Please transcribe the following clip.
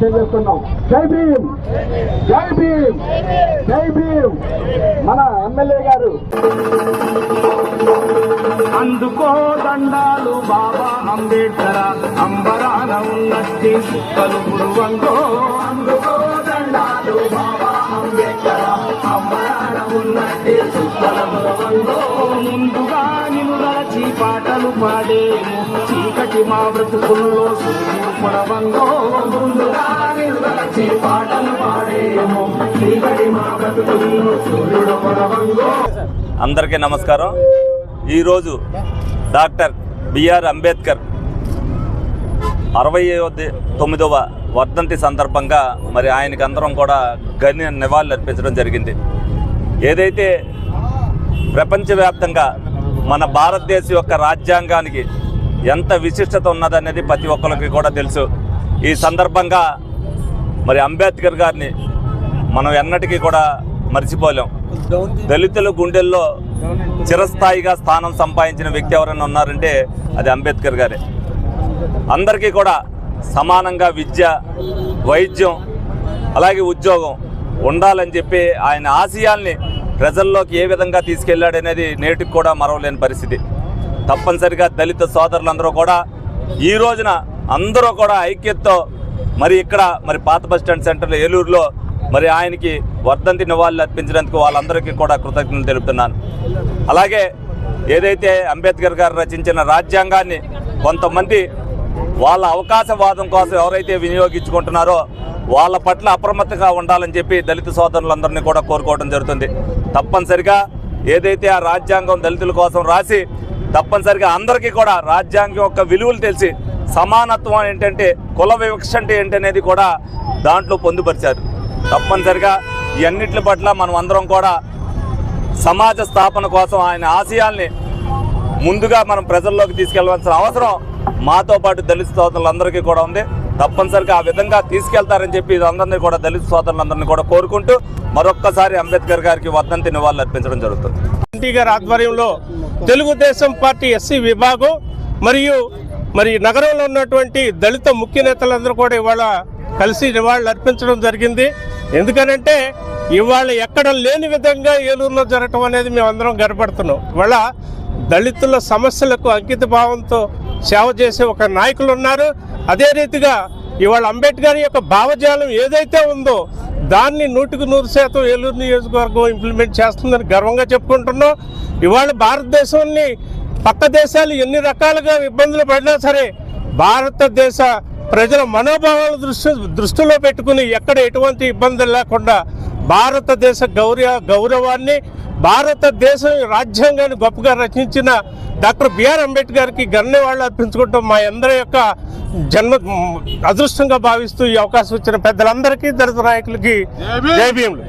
తెలియజేసుకుంటూ జై భీమ్, జై భీమ్, జై భీమ్. మన ఎమ్మెల్యే గారు అందుకో దండాలు బాబా అంబేద్కర్, అంబరాన ఉన్నట్టి సుక్కలు గురువంగో. అందుకో దండాలు బాబా అంబేద్కర్, అంబరాన ఉన్నట్టి సుక్కలు గురువంగో. ముందుగా నిన్ను నడచి పాటలు పాడేము, చీకటి మా బ్రతుకుల్లో సూర్యుడు పొడవంగో. ముందుగా నిన్ను నడచి పాటలు పాడేము, చీకటి మా బ్రతుకుల్లో సూర్యుడు పొడవంగో. అందరికీ నమస్కారం. ఈరోజు డాక్టర్ బిఆర్ అంబేద్కర్ 69వ వర్ధంతి సందర్భంగా మరి ఆయనకి అందరం కూడా ఘన నివాళులు అర్పించడం జరిగింది. ఏదైతే ప్రపంచవ్యాప్తంగా మన భారతదేశం యొక్క రాజ్యాంగానికి ఎంత విశిష్టత ఉన్నదనేది ప్రతి ఒక్కరికి కూడా తెలుసు. ఈ సందర్భంగా మరి అంబేద్కర్ గారిని మనం ఎన్నటికీ కూడా మర్చిపోలేం. దళితుల గుండెల్లో చిరస్థాయిగా స్థానం సంపాదించిన వ్యక్తి ఎవరైనా ఉన్నారంటే అది అంబేద్కర్ గారే. అందరికీ కూడా సమానంగా విద్య, వైద్యం, అలాగే ఉద్యోగం ఉండాలని చెప్పి ఆయన ఆశయాల్ని ప్రజల్లోకి ఏ విధంగా తీసుకెళ్లాడనేది నేటికి కూడా మరవలేని పరిస్థితి. తప్పనిసరిగా దళిత సోదరులందరూ కూడా ఈ రోజున అందరూ కూడా ఐక్యతతో మరి ఇక్కడ మరి పాత బస్టాండ్ సెంటర్లో ఏలూరులో మరి ఆయనకి వర్ధంతి నివాళులు అర్పించినందుకు వాళ్ళందరికీ కూడా కృతజ్ఞతలు తెలుపుతున్నాను. అలాగే ఏదైతే అంబేద్కర్ గారు రచించిన రాజ్యాంగాన్ని కొంతమంది వాళ్ళ అవకాశవాదం కోసం ఎవరైతే వినియోగించుకుంటున్నారో వాళ్ళ పట్ల అప్రమత్తంగా ఉండాలని చెప్పి దళిత సోదరులందరినీ కూడా కోరుకోవడం జరుగుతుంది. తప్పనిసరిగా ఏదైతే ఆ రాజ్యాంగం దళితుల కోసం రాసి తప్పనిసరిగా అందరికీ కూడా రాజ్యాంగం యొక్క విలువలు తెలిసి సమానత్వం ఏంటంటే, కుల వివక్ష అంటే ఏంటనేది కూడా దాంట్లో పొందుపరిచారు. తప్పనిసరిగా ఈ అన్నిటి పట్ల మనం అందరం కూడా సమాజ స్థాపన కోసం ఆయన ఆశయాల్ని ముందుగా మనం ప్రజల్లోకి తీసుకెళ్లవలసిన అవసరం మాతో పాటు దళిత సోదరులందరికీ కూడా ఉంది. తప్పనిసరిగా ఆ విధంగా తీసుకెళ్తారని చెప్పి అందరినీ కూడా దళిత సోదరులందరినీ కూడా కోరుకుంటూ మరొక్కసారి అంబేద్కర్ గారికి వర్ధంతి నివాళులు అర్పించడం జరుగుతుంది. ఎన్టీ గారి ఆధ్వర్యంలో తెలుగుదేశం పార్టీ ఎస్సీ విభాగం మరియు నగరంలో ఉన్నటువంటి దళిత ముఖ్య నేతలందరూ కూడా ఇవాళ కలిసి నివాళులు అర్పించడం జరిగింది. ఎందుకనంటే ఇవాళ ఎక్కడ లేని విధంగా ఏలూరులో జరగటం అనేది మేమందరం గర్వపడుతున్నాం. ఇవాళ దళితుల సమస్యలకు అంకిత భావంతో సేవ చేసే ఒక నాయకులు ఉన్నారు. అదే రీతిగా ఇవాళ అంబేద్కర్ యొక్క భావజాలం ఏదైతే ఉందో దాన్ని 100% ఏలూరు నియోజకవర్గం ఇంప్లిమెంట్ చేస్తుందని గర్వంగా చెప్పుకుంటున్నాం. ఇవాళ భారతదేశాన్ని పక్క దేశాలు ఎన్ని రకాలుగా ఇబ్బందులు పడినా సరే భారతదేశ ప్రజల మనోభావాల దృష్టిలో పెట్టుకుని ఎక్కడ ఎటువంటి ఇబ్బందులు లేకుండా భారతదేశ గౌరవాన్ని, భారతదేశం రాజ్యాంగాన్ని గొప్పగా రచించిన డాక్టర్ బిఆర్ అంబేద్కర్కి ఘననివాళులు అర్పించుకుంటాం మా అందరి యొక్క జన్మ అదృష్టంగా భావిస్తూ ఈ అవకాశం ఇచ్చిన పెద్దలందరికీ, దళిత నాయకులకి జై భీములు.